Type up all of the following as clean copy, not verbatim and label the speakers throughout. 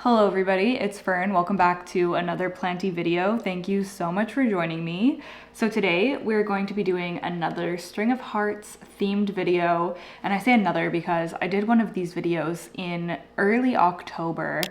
Speaker 1: Hello everybody, it's Fern. Welcome back to another Planty video. Thank you so much for joining me. So today we're going to be doing another String of Hearts themed video. And I say another because I did one of these videos in early October.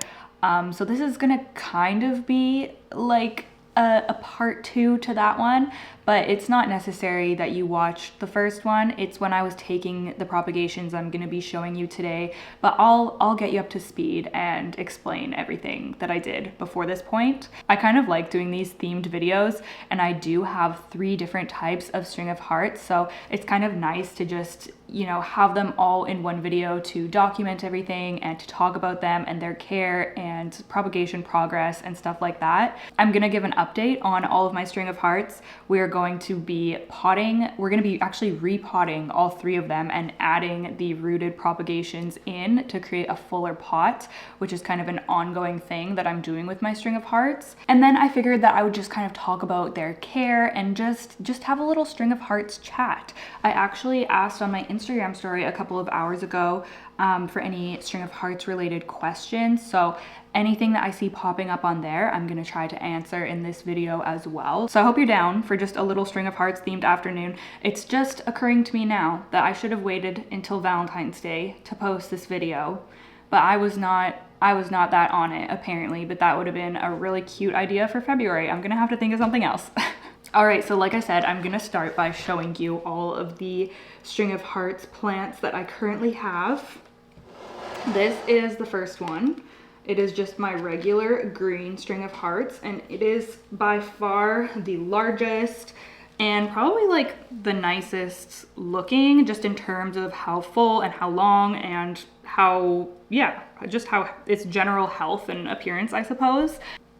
Speaker 1: So this is gonna kind of be like a part 2 to that one, but it's not necessary that you watch the first one. It's when I was taking the propagations I'm going to be showing you today, but I'll get you up to speed and explain everything that I did before this point. I kind of like doing these themed videos, and I do have 3 different types of String of Hearts, so it's kind of nice to just, you know, have them all in one video to document everything and to talk about them and their care and propagation progress and stuff like that. I'm going to give an update on all of my String of Hearts. We're going to be potting, we're going to be actually repotting all 3 of them and adding the rooted propagations in to create a fuller pot, which is kind of an ongoing thing that I'm doing with my String of Hearts. And then I figured that I would just kind of talk about their care and just have a little String of Hearts chat. I actually asked on my Instagram story a couple of hours ago for any String of Hearts related questions. So anything that I see popping up on there, I'm gonna try to answer in this video as well. So I hope you're down for just a little String of Hearts themed afternoon. It's just occurring to me now that I should have waited until Valentine's Day to post this video, but I was not that on it apparently, but that would have been a really cute idea for February. I'm gonna have to think of something else. All right, so like I said, I'm gonna start by showing you all of the String of Hearts plants that I currently have. This is the first one. It is just my regular green String of Hearts, and it is by far the largest and probably like the nicest looking, just in terms of how full and how long and how, yeah, just how its general health and appearance, I suppose.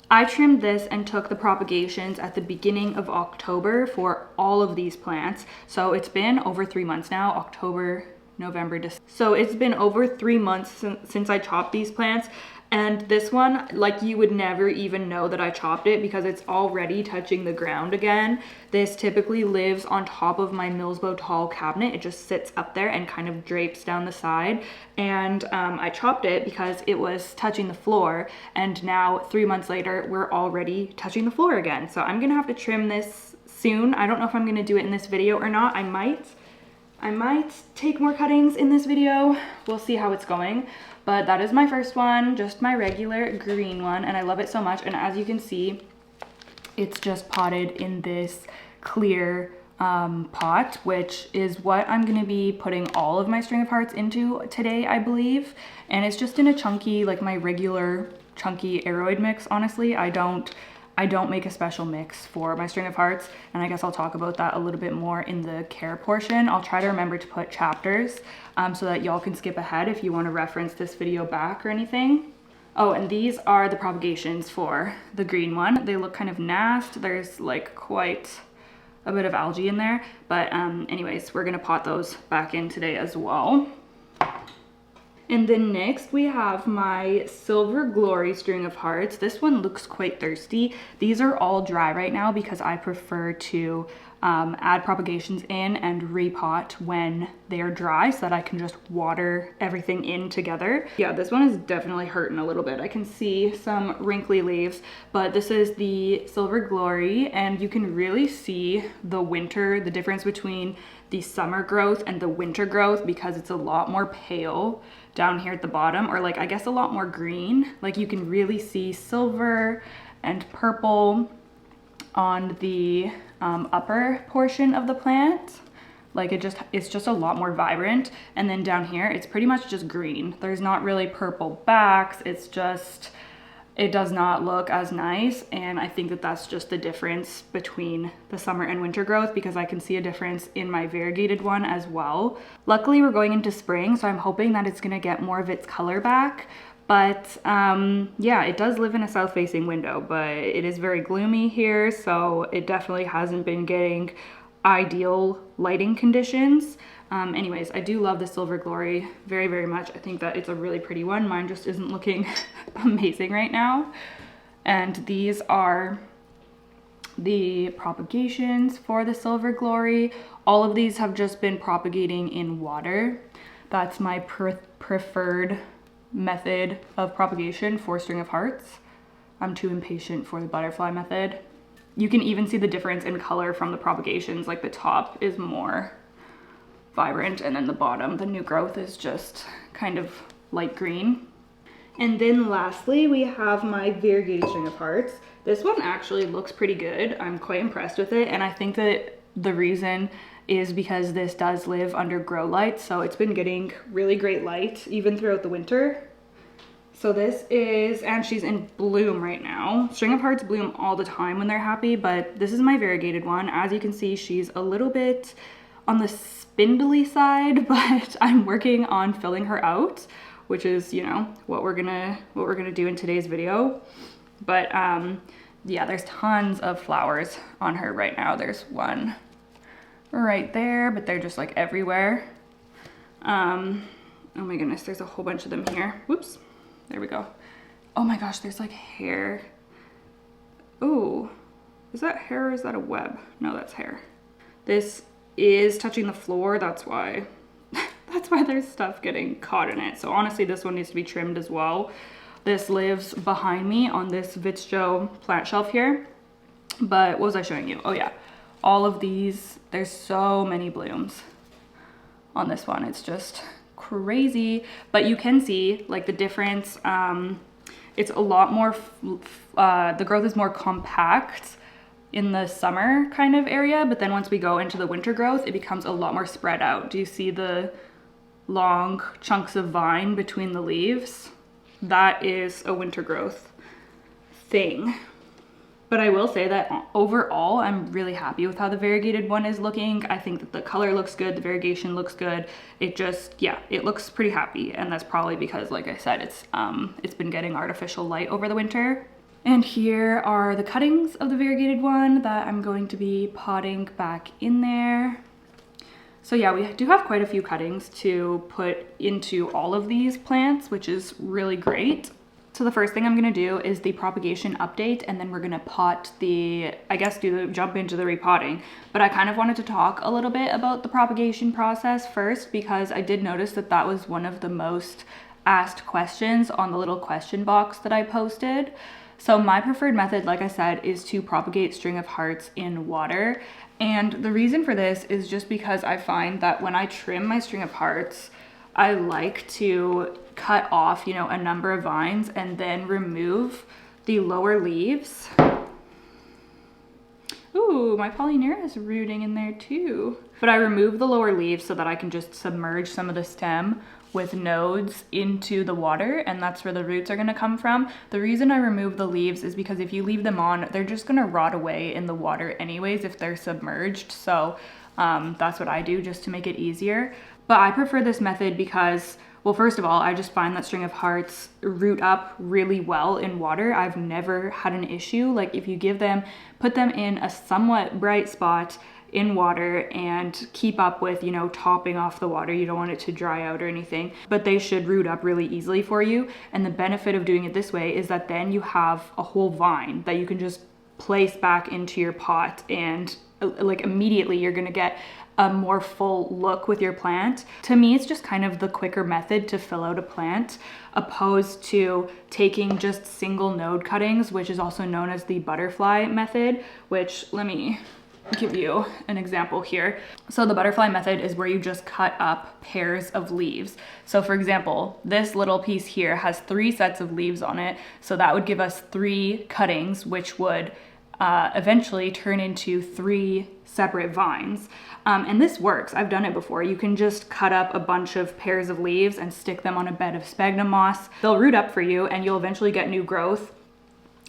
Speaker 1: I trimmed this and took the propagations at the beginning of October for all of these plants. So it's been over 3 months now, October, November, December. So it's been over 3 months since I chopped these plants. And this one, like, you would never even know that I chopped it because it's already touching the ground again. This typically lives on top of my Millsbow tall cabinet. It just sits up there and kind of drapes down the side. And I chopped it because it was touching the floor. And now 3 months later, we're already touching the floor again. So I'm gonna have to trim this soon. I don't know if I'm gonna do it in this video or not. I might take more cuttings in this video. We'll see how it's going. But that is my first one, just my regular green one, and I love it so much. And as you can see, it's just potted in this clear pot, which is what I'm gonna be putting all of my String of Hearts into today, I believe. And it's just in a chunky, like my regular chunky aroid mix, honestly. I don't make a special mix for my String of Hearts, and I guess I'll talk about that a little bit more in the care portion. I'll try to remember to put chapters so that y'all can skip ahead if you want to reference this video back or anything. Oh, and these are the propagations for the green one. They look kind of nasty. There's like quite a bit of algae in there, but anyways, we're gonna pot those back in today as well. And then next we have my Silver Glory String of Hearts. This one looks quite thirsty. These are all dry right now because I prefer to add propagations in and repot when they are dry so that I can just water everything in together. Yeah, this one is definitely hurting a little bit. I can see some wrinkly leaves, but this is the Silver Glory, and you can really see the difference between the summer growth and the winter growth because it's a lot more pale down here at the bottom, or like I guess a lot more green. Like you can really see silver and purple on the upper portion of the plant. Like it's just a lot more vibrant. And then down here, it's pretty much just green. There's not really purple backs. It does not look as nice. And I think that that's just the difference between the summer and winter growth, because I can see a difference in my variegated one as well. Luckily, we're going into spring, so I'm hoping that it's gonna get more of its color back. But yeah, it does live in a south-facing window, but it is very gloomy here, so it definitely hasn't been getting ideal lighting conditions. Anyways, I do love the Silver Glory very, very much. I think that it's a really pretty one. Mine just isn't looking amazing right now. And these are the propagations for the Silver Glory. All of these have just been propagating in water. That's my preferred method of propagation for string of hearts. I'm too impatient for the butterfly method. You can even see the difference in color from the propagations, like the top is more vibrant and then the bottom, the new growth, is just kind of light green. And then lastly, we have my variegated string of hearts. This one actually looks pretty good. I'm quite impressed with it, and I think that the reason is because this does live under grow light, so it's been getting really great light even throughout the winter. So this is, and she's in bloom right now. String of hearts bloom all the time when they're happy, but this is my variegated one. As you can see, she's a little bit on the spindly side, but I'm working on filling her out, which is, you know, what we're gonna do in today's video. But yeah, there's tons of flowers on her right now. There's one right there, but they're just like everywhere. Oh my goodness, there's a whole bunch of them here. Whoops. There we go. Oh my gosh, there's like hair. Oh, is that hair or is that a web? No, that's hair. This is touching the floor, that's why. That's why there's stuff getting caught in it. So honestly, this one needs to be trimmed as well. This lives behind me on this Vitcho plant shelf here. But what was I showing you? Oh yeah, all of these, there's so many blooms on this one. It's just crazy, but you can see like the difference. It's a lot more the growth is more compact in the summer kind of area, but then once we go into the winter growth, it becomes a lot more spread out. Do you see the long chunks of vine between the leaves? That is a winter growth thing. But I will say that overall, I'm really happy with how the variegated one is looking. I think that the color looks good, the variegation looks good. It just, yeah, it looks pretty happy. And that's probably because, like I said, it's been getting artificial light over the winter. And here are the cuttings of the variegated one that I'm going to be potting back in there. So yeah, we do have quite a few cuttings to put into all of these plants, which is really great. So the first thing I'm gonna do is the propagation update, and then we're gonna pot the, I guess jump into the repotting. But I kind of wanted to talk a little bit about the propagation process first, because I did notice that that was one of the most asked questions on the little question box that I posted. So my preferred method, like I said, is to propagate string of hearts in water. And the reason for this is just because I find that when I trim my string of hearts, I like to cut off, you know, a number of vines and then remove the lower leaves. Ooh, my Polyneura is rooting in there too. But I remove the lower leaves so that I can just submerge some of the stem with nodes into the water, and that's where the roots are gonna come from. The reason I remove the leaves is because if you leave them on, they're just gonna rot away in the water anyways if they're submerged. So that's what I do just to make it easier. But I prefer this method because, well, first of all, I just find that string of hearts root up really well in water. I've never had an issue. Like if you put them in a somewhat bright spot in water and keep up with, you know, topping off the water. You don't want it to dry out or anything, but they should root up really easily for you. And the benefit of doing it this way is that then you have a whole vine that you can just place back into your pot, and like immediately you're gonna get a more full look with your plant. To me, it's just kind of the quicker method to fill out a plant, opposed to taking just single node cuttings, which is also known as the butterfly method, which let me give you an example here. So the butterfly method is where you just cut up pairs of leaves. So for example, this little piece here has 3 sets of leaves on it. So that would give us 3 cuttings, which would eventually turn into 3 separate vines. And this works. I've done it before. You can just cut up a bunch of pairs of leaves and stick them on a bed of sphagnum moss. They'll root up for you and you'll eventually get new growth.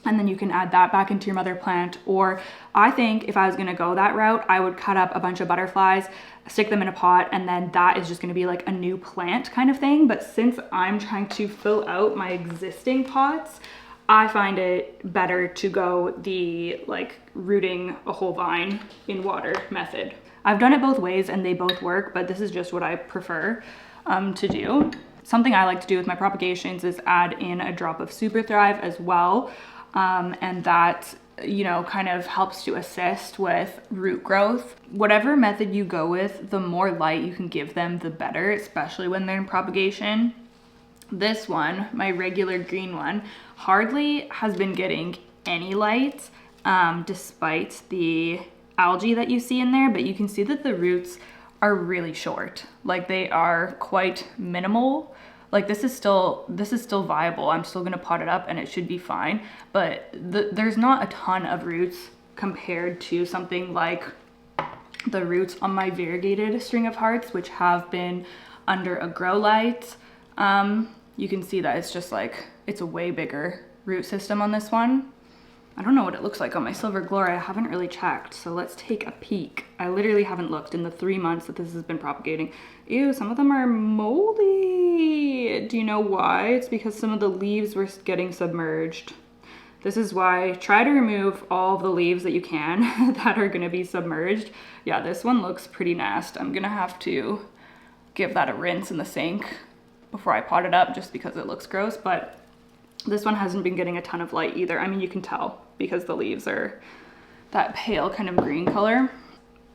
Speaker 1: And then you can add that back into your mother plant. Or I think if I was gonna go that route, I would cut up a bunch of butterflies, stick them in a pot, and then that is just gonna be like a new plant kind of thing. But since I'm trying to fill out my existing pots, I find it better to go the like rooting a whole vine in water method. I've done it both ways and they both work, but this is just what I prefer to do. Something I like to do with my propagations is add in a drop of Super Thrive as well. And that, you know, kind of helps to assist with root growth. Whatever method you go with, the more light you can give them, the better, especially when they're in propagation. This one, my regular green one, hardly has been getting any light despite the algae that you see in there, but you can see that the roots are really short. Like they are quite minimal. Like this is still viable. I'm still gonna pot it up and it should be fine, but there's not a ton of roots compared to something like the roots on my variegated string of hearts, which have been under a grow light. You can see that it's just like, it's a way bigger root system on this one. I don't know what it looks like on my Silver Glory. I haven't really checked, so let's take a peek. I literally haven't looked in the 3 months that this has been propagating. Ew, some of them are moldy. Do you know why? It's because some of the leaves were getting submerged. This is why, try to remove all of the leaves that you can that are gonna be submerged. Yeah, this one looks pretty nasty. I'm gonna have to give that a rinse in the sink before I pot it up just because it looks gross, but this one hasn't been getting a ton of light either. I mean, you can tell because the leaves are that pale kind of green color.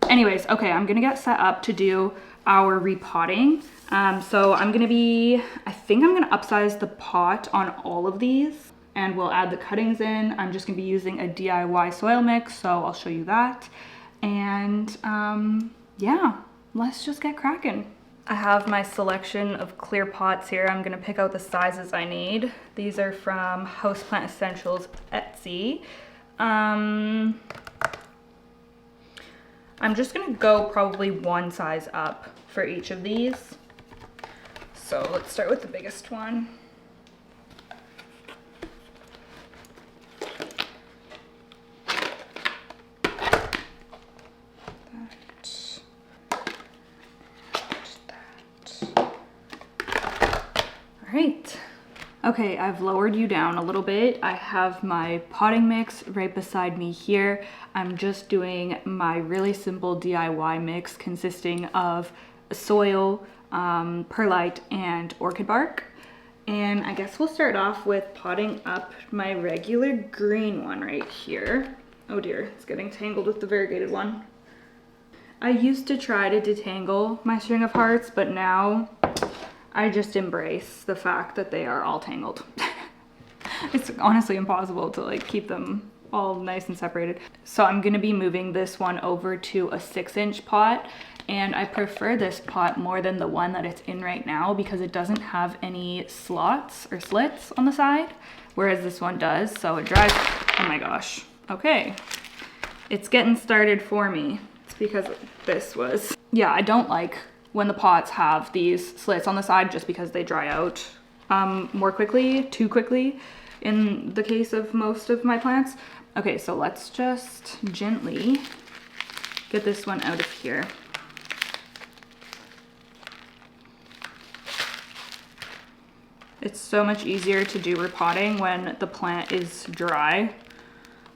Speaker 1: Anyways, okay, I'm gonna get set up to do our repotting. So I think I'm gonna upsize the pot on all of these and we'll add the cuttings in. I'm just gonna be using a DIY soil mix, so I'll show you that. And yeah, let's just get cracking. I have my selection of clear pots here. I'm gonna pick out the sizes I need. These are from Houseplant Essentials Etsy. I'm just gonna go probably one size up for each of these. So let's start with the biggest one. Right. Okay, I've lowered you down a little bit. I have my potting mix right beside me here. I'm just doing my really simple DIY mix consisting of soil, perlite, and orchid bark. And I guess we'll start off with potting up my regular green one right here. Oh dear, it's getting tangled with the variegated one. I used to try to detangle my string of hearts, but now I just embrace the fact that they are all tangled. It's honestly impossible to like keep them all nice and separated. So I'm gonna be moving this one over to a 6-inch pot, and I prefer this pot more than the one that it's in right now because it doesn't have any slots or slits on the side, whereas this one does, so it dries. Oh my gosh. Okay, it's getting started for me. It's because this was, yeah, I don't like when the pots have these slits on the side just because they dry out more quickly, too quickly in the case of most of my plants. Okay, so let's just gently get this one out of here. It's so much easier to do repotting when the plant is dry.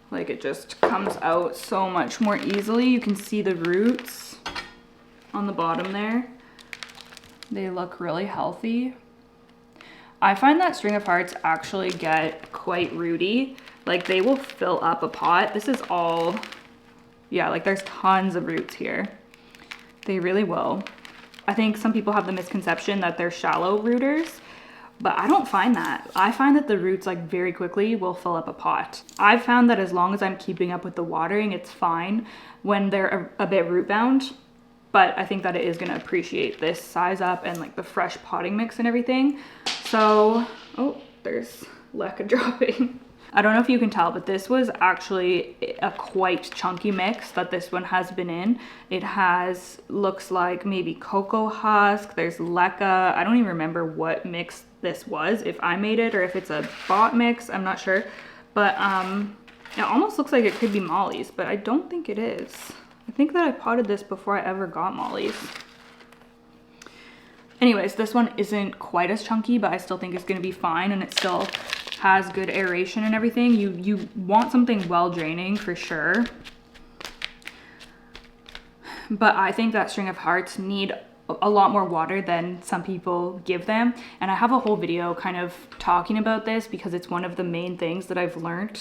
Speaker 1: Like it just comes out so much more easily. You can see the roots on the bottom there. They look really healthy. I find that string of hearts actually get quite rooty. Like they will fill up a pot. This is all, yeah, like there's tons of roots here. They really will. I think some people have the misconception that they're shallow rooters, but I don't find that. I find that the roots like very quickly will fill up a pot. I've found that as long as I'm keeping up with the watering, it's fine when they're a bit root bound. But I think that it is gonna appreciate this size up and like the fresh potting mix and everything. So, oh, there's leca dropping. I don't know if you can tell, but this was actually a quite chunky mix that this one has been in. It has, looks like maybe cocoa husk, there's leca. I don't even remember what mix this was, if I made it or if it's a bought mix, I'm not sure. But it almost looks like it could be Molly's, but I don't think it is. I think that I potted this before I ever got Molly's. Anyways, this one isn't quite as chunky, but I still think it's gonna be fine, and it still has good aeration and everything. You want something well draining for sure. But I think that string of hearts need a lot more water than some people give them. And I have a whole video kind of talking about this because it's one of the main things that I've learned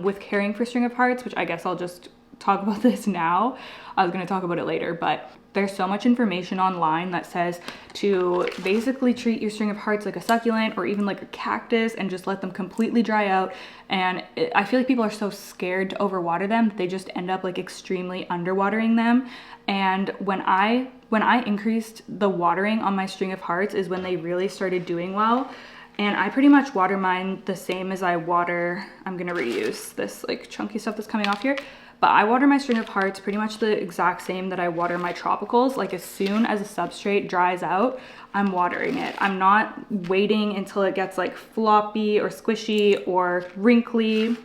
Speaker 1: with caring for string of hearts, which I guess I'll just talk about this now. I was going to talk about it later, but There's so much information online that says to basically treat your string of hearts like a succulent or even like a cactus and just let them completely dry out. And I feel like people are so scared to overwater them that they just end up like extremely underwatering them. And when I increased the watering on my string of hearts is when they really started doing well. And I pretty much water mine the same as I water, I'm gonna reuse this like chunky stuff that's coming off here. But I water my string of hearts pretty much the exact same that I water my tropicals. Like as soon as a substrate dries out, I'm watering it. I'm not waiting until it gets like floppy or squishy or wrinkly.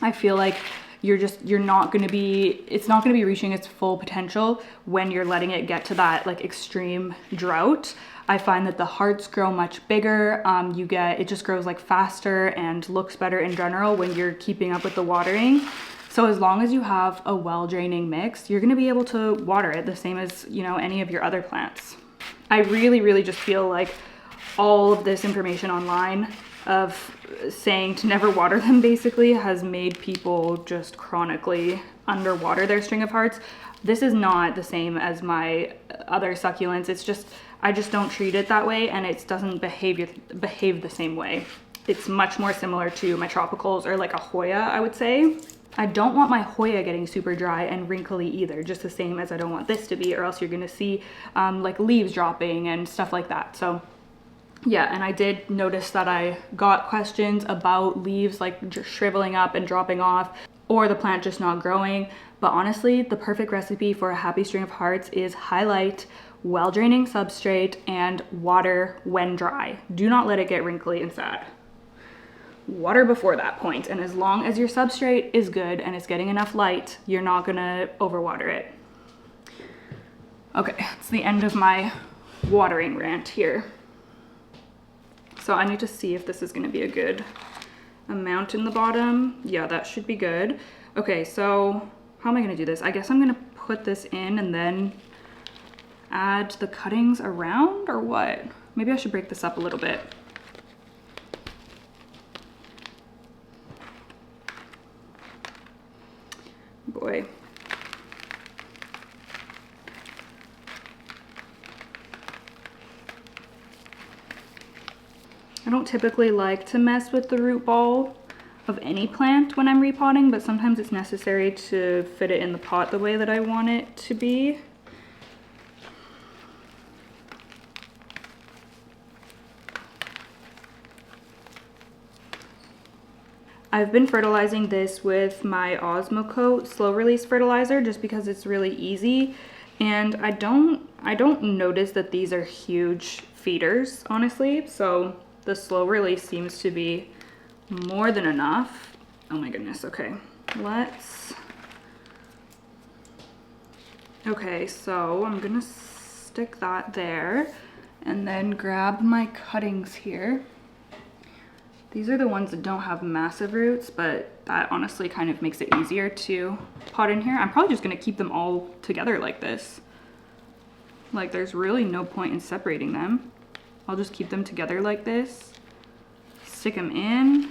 Speaker 1: I feel like it's not gonna be reaching its full potential when you're letting it get to that like extreme drought. I find that the hearts grow much bigger. It just grows like faster and looks better in general when you're keeping up with the watering. So as long as you have a well-draining mix, you're gonna be able to water it the same as, you know, any of your other plants. I really, really just feel like all of this information online of saying to never water them basically has made people just chronically underwater their string of hearts. This is not the same as my other succulents. It's just, I just don't treat it that way and it doesn't behave the same way. It's much more similar to my tropicals or like a Hoya, I would say. I don't want my Hoya getting super dry and wrinkly either, just the same as I don't want this to be, or else you're gonna see like leaves dropping and stuff like that. So yeah, and I did notice that I got questions about leaves like just shriveling up and dropping off, or the plant just not growing. But honestly, the perfect recipe for a happy string of hearts is highlight, well-draining substrate, and water when dry. Do not let it get wrinkly and sad. Water before that point, and as long as your substrate is good and it's getting enough light, you're not gonna overwater it. Okay, it's the end of my watering rant here. So I need to see if this is gonna be a good amount in the bottom. Yeah, that should be good. Okay, so how am I gonna do this? I guess I'm gonna put this in and then add the cuttings around, or what? Maybe I should break this up a little bit. Boy. I don't typically like to mess with the root ball of any plant when I'm repotting, but sometimes it's necessary to fit it in the pot the way that I want it to be. I've been fertilizing this with my Osmocote slow release fertilizer just because it's really easy, and I don't notice that these are huge feeders, honestly, so the slow release seems to be more than enough. Oh my goodness, okay. Okay, so I'm gonna stick that there and then grab my cuttings here. These are the ones that don't have massive roots, but that honestly kind of makes it easier to pot in here. I'm probably just gonna keep them all together like this. Like there's really no point in separating them. I'll just keep them together like this, stick them in.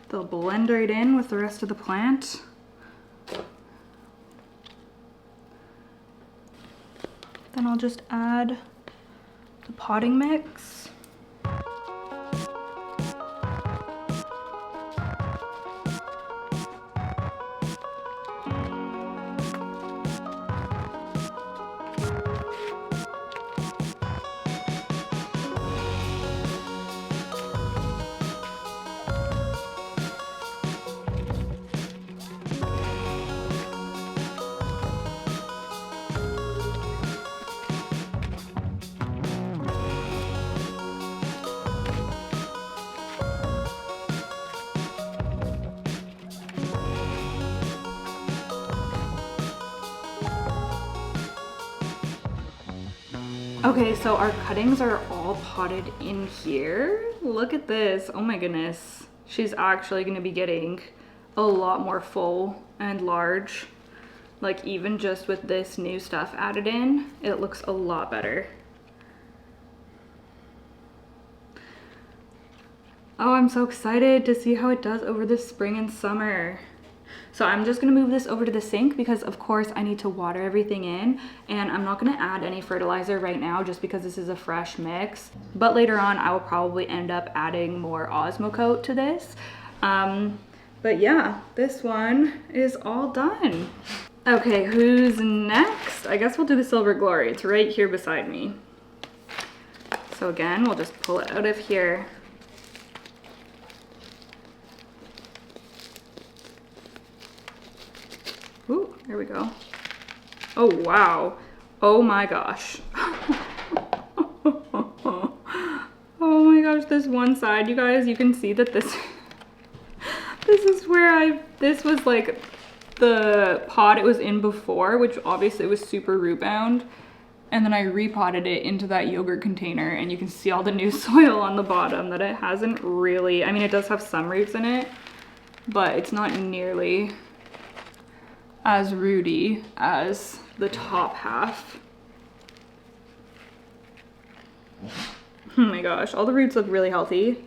Speaker 1: They'll blend right in with the rest of the plant. Then I'll just add the potting mix. Okay, so our cuttings are all potted in here. Look at this, oh my goodness. She's actually gonna be getting a lot more full and large. Like even just with this new stuff added in, it looks a lot better. Oh, I'm so excited to see how it does over the spring and summer. So I'm just gonna move this over to the sink because of course I need to water everything in, and I'm not gonna add any fertilizer right now just because this is a fresh mix. But later on I will probably end up adding more Osmocote to this. But yeah, this one is all done. Okay, who's next? I guess we'll do the Silver Glory. It's right here beside me. So again, we'll just pull it out of here. Ooh, there we go. Oh, wow. Oh my gosh. Oh my gosh, this one side, you guys, you can see that this, this is where this was like the pot it was in before, which obviously was super root bound. And then I repotted it into that yogurt container, and you can see all the new soil on the bottom that it hasn't really, I mean, it does have some roots in it, but it's not nearly as rooty as the top half. Oh my gosh, all the roots look really healthy,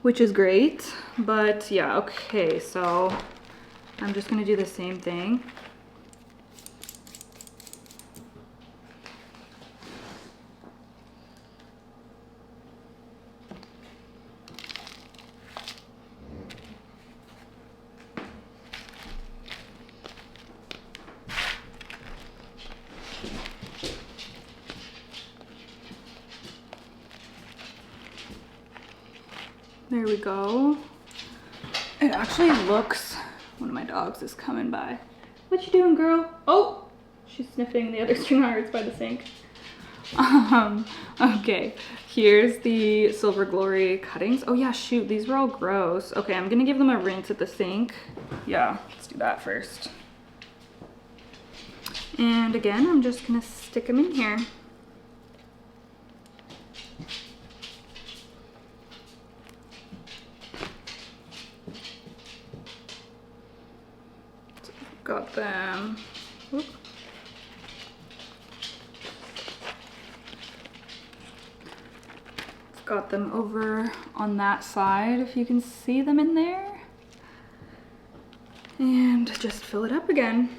Speaker 1: which is great. But yeah, okay, so I'm just gonna do the same thing. There we go. It actually looks, one of my dogs is coming by. What you doing, girl? Oh, she's sniffing the other string hearts by the sink. Okay, here's the Silver Glory cuttings. Oh yeah, shoot, these were all gross. Okay, I'm gonna give them a rinse at the sink. Yeah, let's do that first. And again, I'm just gonna stick them in here. Got them. Whoop. Got them over on that side, if you can see them in there. And just fill it up again.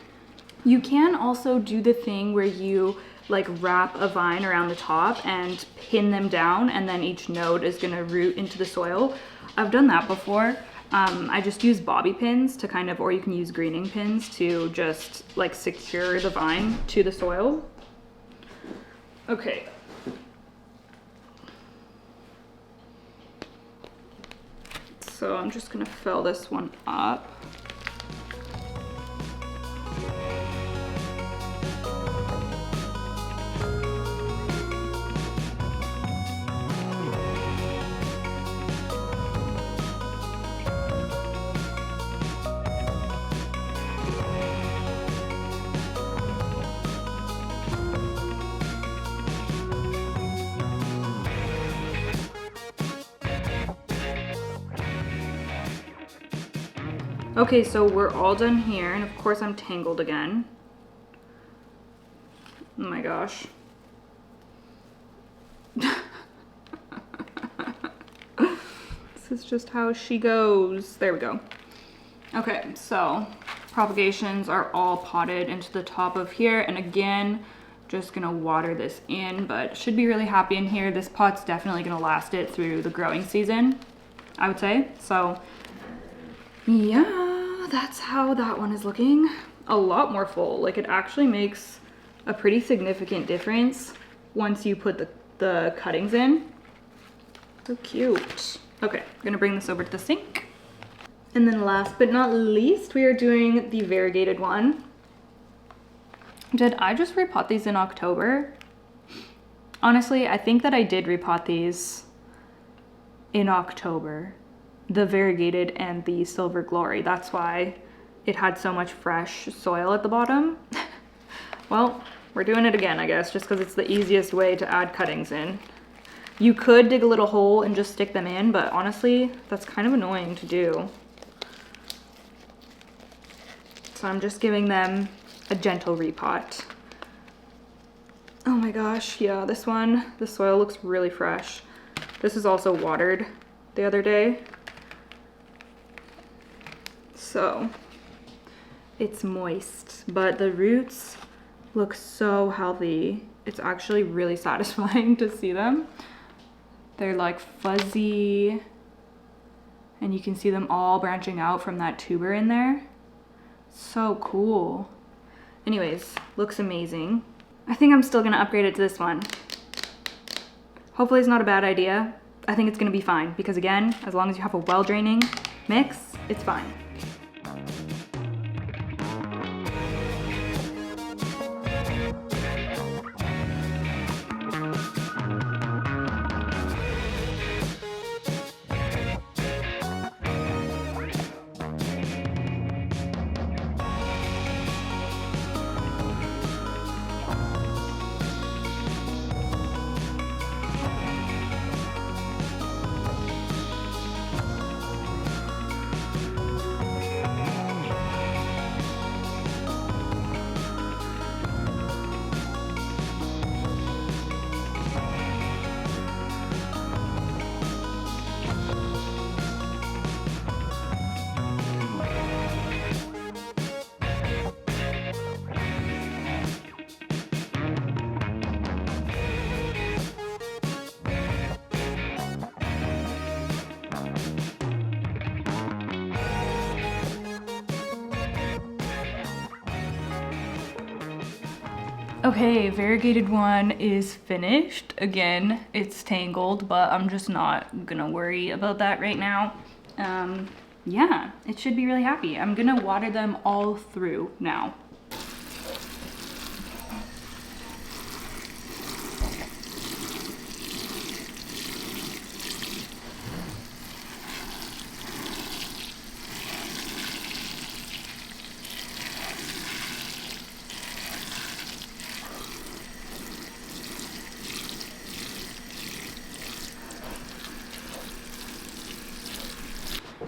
Speaker 1: You can also do the thing where you like wrap a vine around the top and pin them down, and then each node is gonna root into the soil. I've done that before. I just use bobby pins to kind of, or you can use greening pins to just like secure the vine to the soil. Okay. So I'm just gonna fill this one up. Okay, so we're all done here, and of course I'm tangled again. Oh my gosh. This is just how she goes. There we go. Okay, so propagations are all potted into the top of here, and again, just gonna water this in, but should be really happy in here. This pot's definitely gonna last it through the growing season, I would say. So yeah, that's how that one is looking. A lot more full. Like, it actually makes a pretty significant difference once you put the cuttings in. So cute. Okay, I'm gonna bring this over to the sink. And then last but not least, we are doing the variegated one. Did I just repot these in October? Honestly, I think that I did repot these in October. The variegated and the Silver Glory. That's why it had so much fresh soil at the bottom. Well, we're doing it again, I guess, just because it's the easiest way to add cuttings in. You could dig a little hole and just stick them in, but honestly, that's kind of annoying to do. So I'm just giving them a gentle repot. Oh my gosh, yeah, this one, the soil looks really fresh. This is also watered the other day. So it's moist, but the roots look so healthy. It's actually really satisfying to see them. They're like fuzzy, and you can see them all branching out from that tuber in there. So cool. Anyways, looks amazing. I think I'm still gonna upgrade it to this one. Hopefully it's not a bad idea. I think it's gonna be fine because again, as long as you have a well-draining mix, it's fine. Okay, variegated one is finished. Again, it's tangled, but I'm just not gonna worry about that right now. Yeah, it should be really happy. I'm gonna water them all through now.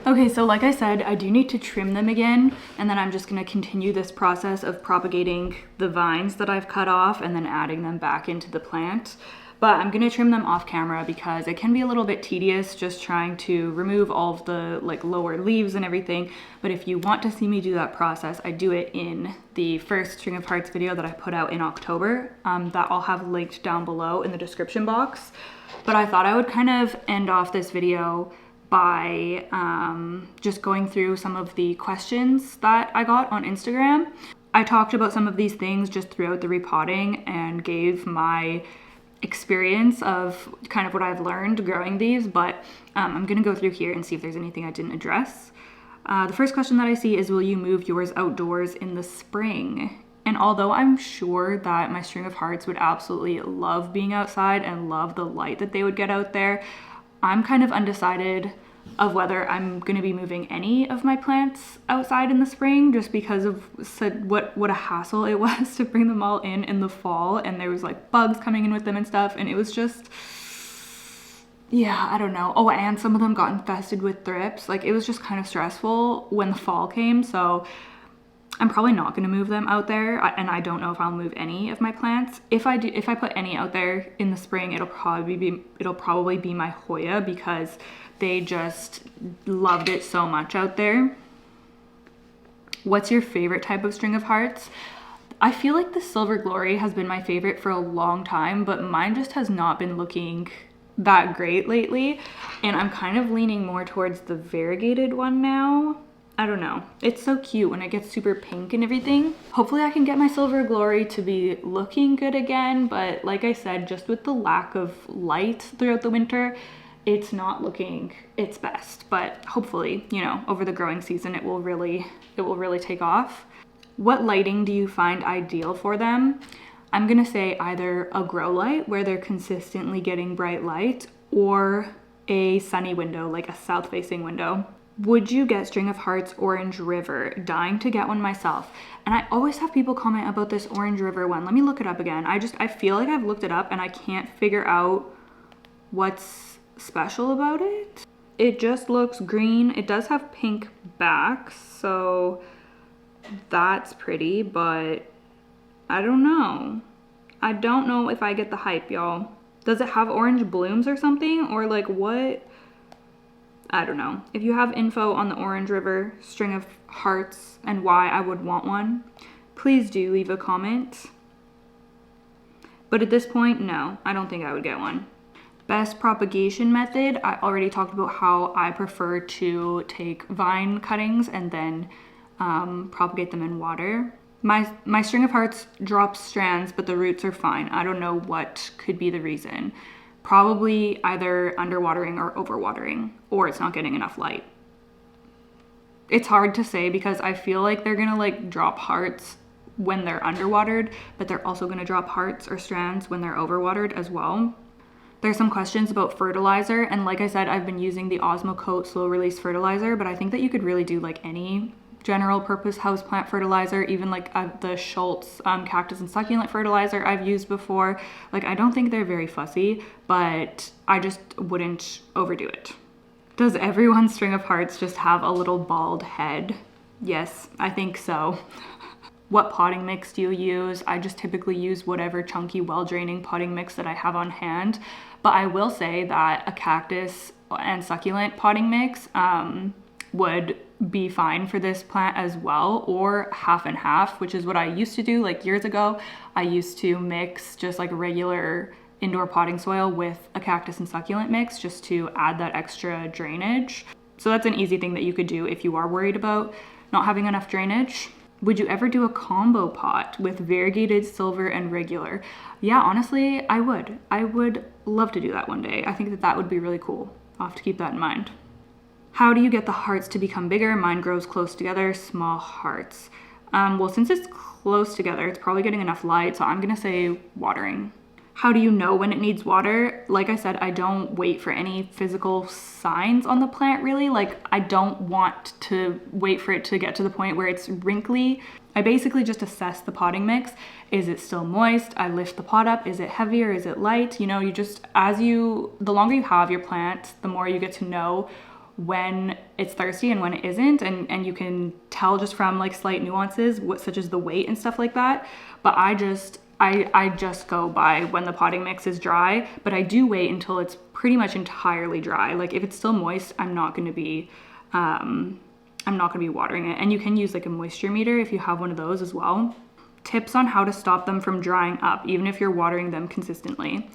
Speaker 1: Okay, so like I said, I do need to trim them again, and then I'm just gonna continue this process of propagating the vines that I've cut off and then adding them back into the plant. But I'm gonna trim them off camera because it can be a little bit tedious just trying to remove all of the like lower leaves and everything. But if you want to see me do that process, I do it in the first String of Hearts video that I put out in October, that I'll have linked down below in the description box. But I thought I would kind of end off this video by just going through some of the questions that I got on Instagram. I talked about some of these things just throughout the repotting and gave my experience of kind of what I've learned growing these, but I'm gonna go through here and see if there's anything I didn't address. The first question that I see is, will you move yours outdoors in the spring? And although I'm sure that my String of Hearts would absolutely love being outside and love the light that they would get out there, I'm kind of undecided of whether I'm going to be moving any of my plants outside in the spring, just because of what a hassle it was to bring them all in the fall, and there was like bugs coming in with them and stuff, and it was just, yeah, I don't know. Oh, and some of them got infested with thrips. Like, it was just kind of stressful when the fall came, so I'm probably not going to move them out there, and I don't know if I'll move any of my plants. If I put any out there in the spring, it'll probably be my Hoya, because they just loved it so much out there. What's your favorite type of String of Hearts? I feel like the Silver Glory has been my favorite for a long time, but mine just has not been looking that great lately, and I'm kind of leaning more towards the variegated one now. I don't know. It's so cute when it gets super pink and everything. Hopefully I can get my Silver Glory to be looking good again, but like I said, just with the lack of light throughout the winter, it's not looking its best. But hopefully, you know, over the growing season, it will really take off. What lighting do you find ideal for them? I'm gonna say either a grow light where they're consistently getting bright light, or a sunny window, like a south-facing window. Would you get String of Hearts Orange River? Dying to get one myself. And I always have people comment about this Orange River one. Let me look it up again. I feel like I've looked it up and I can't figure out what's special about it. It just looks green. It does have pink backs, so that's pretty, but I don't know. I don't know if I get the hype, y'all. Does it have orange blooms or something? Or like what? I don't know. If you have info on the Orange River string of hearts and why I would want one, please do leave a comment. But at this point, no, I don't think I would get one. Best propagation method, I already talked about how I prefer to take vine cuttings and then propagate them in water. My string of hearts drops strands, but the roots are fine. I don't know what could be the reason. Probably either underwatering or overwatering, or it's not getting enough light. It's hard to say because I feel like they're gonna like drop hearts when they're underwatered, but they're also gonna drop hearts or strands when they're overwatered as well. There's some questions about fertilizer, and like I said, I've been using the Osmocote slow release fertilizer, but I think that you could really do like any general purpose houseplant fertilizer, even like the Schultz cactus and succulent fertilizer I've used before. Like, I don't think they're very fussy, but I just wouldn't overdo it. Does everyone's string of hearts just have a little bald head? Yes, I think so. What potting mix do you use? I just typically use whatever chunky, well-draining potting mix that I have on hand. But I will say that a cactus and succulent potting mix would be fine for this plant as well, or half and half, which is what I used to do like years ago. I used to mix just like regular indoor potting soil with a cactus and succulent mix just to add that extra drainage. So that's an easy thing that you could do if you are worried about not having enough drainage. Would you ever do a combo pot with variegated, silver, and regular? Yeah, honestly, I would. I would love to do that one day. I think that that would be really cool. I'll have to keep that in mind. How do you get the hearts to become bigger? Mine grows close together, small hearts. Well, since it's close together, it's probably getting enough light, so I'm gonna say watering. How do you know when it needs water? Like I said, I don't wait for any physical signs on the plant really. Like, I don't want to wait for it to get to the point where it's wrinkly. I basically just assess the potting mix. Is it still moist? I lift the pot up. Is it heavier? Is it light? You know, you just, the longer you have your plant, the more you get to know when it's thirsty and when it isn't, and you can tell just from like slight nuances, such as the weight and stuff like that. But I just go by when the potting mix is dry, but I do wait until it's pretty much entirely dry. Like, if it's still moist, I'm not gonna be watering it. And you can use like a moisture meter if you have one of those as well. Tips on how to stop them from drying up, even if you're watering them consistently.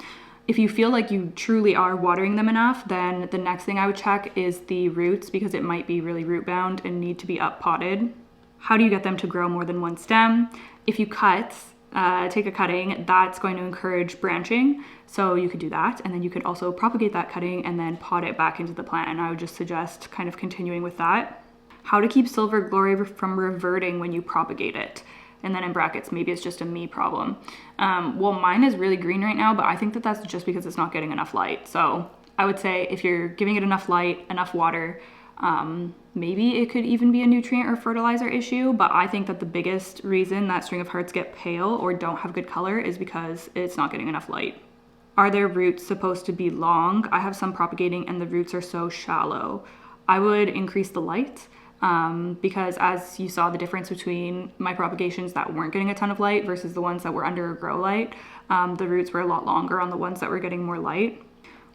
Speaker 1: If you feel like you truly are watering them enough, then the next thing I would check is the roots, because it might be really root bound and need to be up potted. How do you get them to grow more than one stem? If you take a cutting, that's going to encourage branching. So you could do that, and then you could also propagate that cutting and then pot it back into the plant. And I would just suggest kind of continuing with that. How to keep silver glory from reverting when you propagate it. And then in brackets, maybe it's just a me problem. Well, mine is really green right now, but I think that that's just because it's not getting enough light. So I would say if you're giving it enough light, enough water, maybe it could even be a nutrient or fertilizer issue. But I think that the biggest reason that string of hearts get pale or don't have good color is because it's not getting enough light. Are their roots supposed to be long? I have some propagating and the roots are so shallow. I would increase the light. Because as you saw the difference between my propagations that weren't getting a ton of light versus the ones that were under a grow light, the roots were a lot longer on the ones that were getting more light.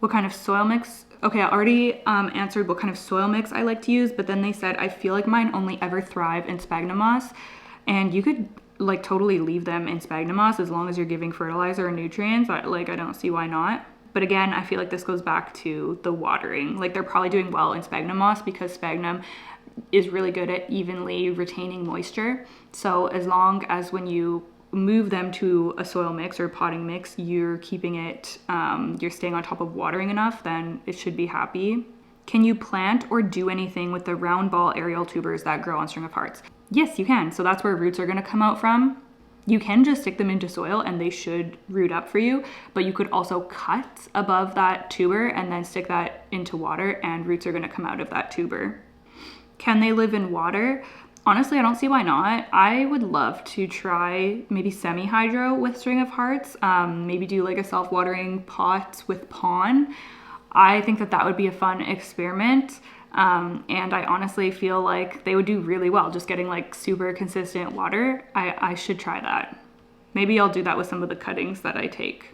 Speaker 1: What kind of soil mix? Okay, I already answered what kind of soil mix I like to use, but then they said, I feel like mine only ever thrive in sphagnum moss, and you could like totally leave them in sphagnum moss as long as you're giving fertilizer and nutrients. I don't see why not. But again, I feel like this goes back to the watering. Like, they're probably doing well in sphagnum moss because sphagnum is really good at evenly retaining moisture. So as long as when you move them to a soil mix or potting mix, you're keeping it, you're staying on top of watering enough, then it should be happy. Can you plant or do anything with the round ball aerial tubers that grow on string of hearts? Yes, you can. So that's where roots are gonna come out from. You can just stick them into soil and they should root up for you, but you could also cut above that tuber and then stick that into water and roots are gonna come out of that tuber. Can they live in water? Honestly, I don't see why not. I would love to try maybe semi-hydro with string of hearts, maybe do like a self-watering pot with pon. I think that that would be a fun experiment. And I honestly feel like they would do really well just getting like super consistent water. I should try that. Maybe I'll do that with some of the cuttings that I take.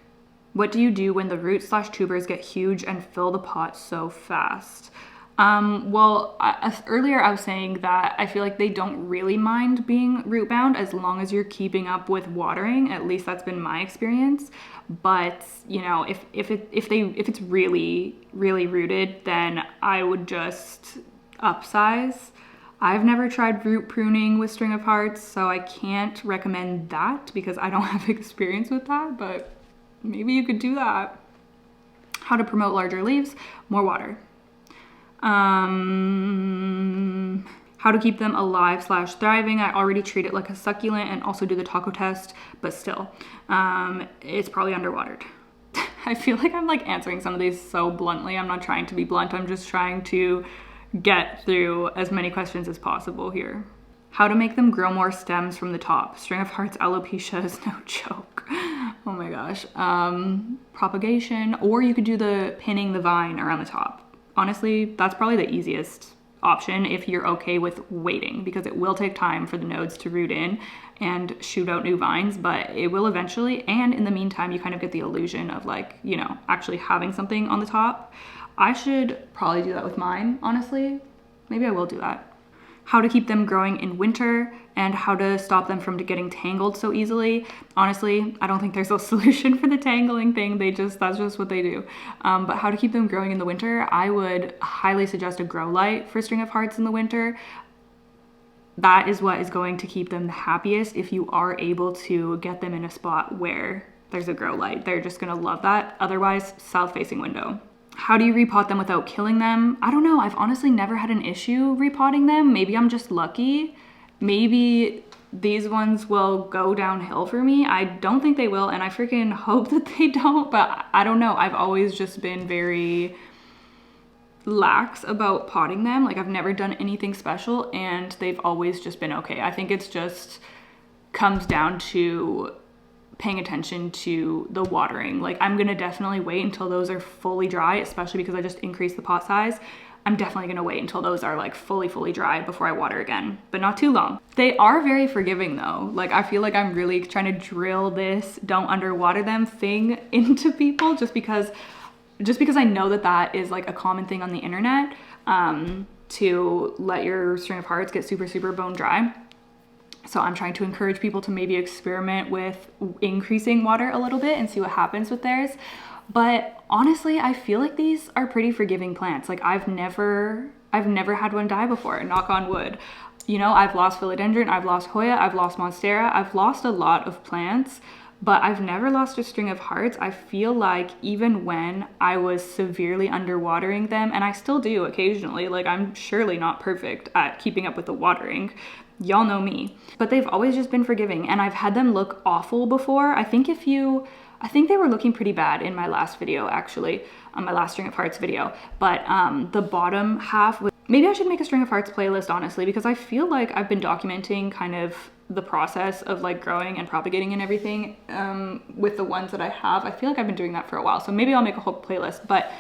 Speaker 1: What do you do when the roots/tubers get huge and fill the pot so fast? Well, earlier I was saying that I feel like they don't really mind being root bound as long as you're keeping up with watering. At least that's been my experience. But you know, if it's really rooted, then I would just upsize. I've never tried root pruning with string of hearts, so I can't recommend that because I don't have experience with that, but maybe you could do that. How to promote larger leaves, more water. How to keep them alive / thriving. I already treat it like a succulent and also do the taco test, but still, it's probably underwatered. I feel like I'm like answering some of these so bluntly. I'm not trying to be blunt. I'm just trying to get through as many questions as possible here. How to make them grow more stems from the top. String of hearts alopecia is no joke. Oh my gosh. Propagation, or you could do the pinning the vine around the top. Honestly, that's probably the easiest option if you're okay with waiting, because it will take time for the nodes to root in and shoot out new vines, but it will eventually. And in the meantime, you kind of get the illusion of like, you know, actually having something on the top. I should probably do that with mine, honestly. Maybe I will do that. How to keep them growing in winter and how to stop them from getting tangled so easily. Honestly, I don't think there's a solution for the tangling thing. That's just what they do. But how to keep them growing in the winter, I would highly suggest a grow light for string of hearts in the winter. That is what is going to keep them the happiest if you are able to get them in a spot where there's a grow light. They're just gonna love that. Otherwise, south-facing window. How do you repot them without killing them? I don't know. I've honestly never had an issue repotting them. Maybe I'm just lucky. Maybe these ones will go downhill for me. I don't think they will, and I freaking hope that they don't, but I don't know. I've always just been very lax about potting them. Like I've never done anything special and they've always just been okay. I think it's just comes down to paying attention to the watering. Like I'm gonna definitely wait until those are fully dry, especially because I just increased the pot size. I'm definitely gonna wait until those are like fully dry before I water again, but not too long. They are very forgiving though. Like I feel like I'm really trying to drill this don't underwater them thing into people just because I know that that is like a common thing on the internet, to let your string of hearts get super bone dry. So I'm trying to encourage people to maybe experiment with increasing water a little bit and see what happens with theirs. But honestly, I feel like these are pretty forgiving plants. Like I've never had one die before, knock on wood. You know, I've lost philodendron, I've lost Hoya, I've lost monstera, I've lost a lot of plants, but I've never lost a string of hearts. I feel like even when I was severely underwatering them, and I still do occasionally, like I'm surely not perfect at keeping up with the watering. Y'all know me, but they've always just been forgiving, and I've had them look awful before. I think they were looking pretty bad in my last video, actually, on my last string of hearts video, but the bottom half was, maybe I should make a string of hearts playlist, honestly, because I feel like I've been documenting kind of the process of like growing and propagating and everything with the ones that I have. I feel like I've been doing that for a while, so maybe I'll make a whole playlist, but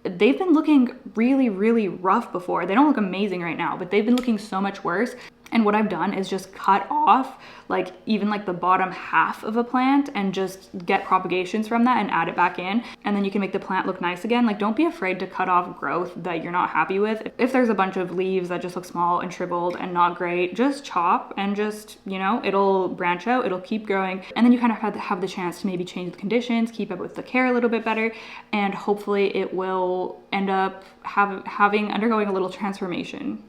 Speaker 1: they've been looking really rough before. They don't look amazing right now, but they've been looking so much worse. And what I've done is just cut off like even like the bottom half of a plant and just get propagations from that and add it back in. And then you can make the plant look nice again. Like don't be afraid to cut off growth that you're not happy with. If there's a bunch of leaves that just look small and shriveled and not great, just chop and just, you know, it'll branch out, it'll keep growing. And then you kind of have the chance to maybe change the conditions, keep up with the care a little bit better, and hopefully it will end up undergoing a little transformation.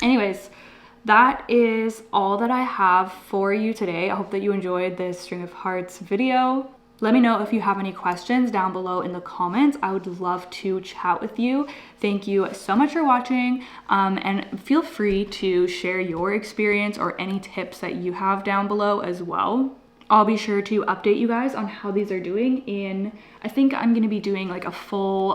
Speaker 1: Anyways, that is all that I have for you today. I hope that you enjoyed this string of hearts video. Let me know if you have any questions down below in the comments. I would love to chat with you. Thank you so much for watching, and feel free to share your experience or any tips that you have down below as well. I'll be sure to update you guys on how these are doing I think I'm gonna be doing like a full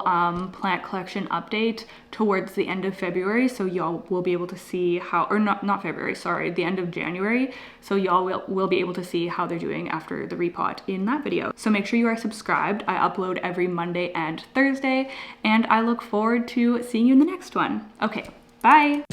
Speaker 1: plant collection update towards the end of February. So y'all will be able to see how, or not February, sorry, the end of January. So y'all will be able to see how they're doing after the repot in that video. So make sure you are subscribed. I upload every Monday and Thursday, and I look forward to seeing you in the next one. Okay, bye.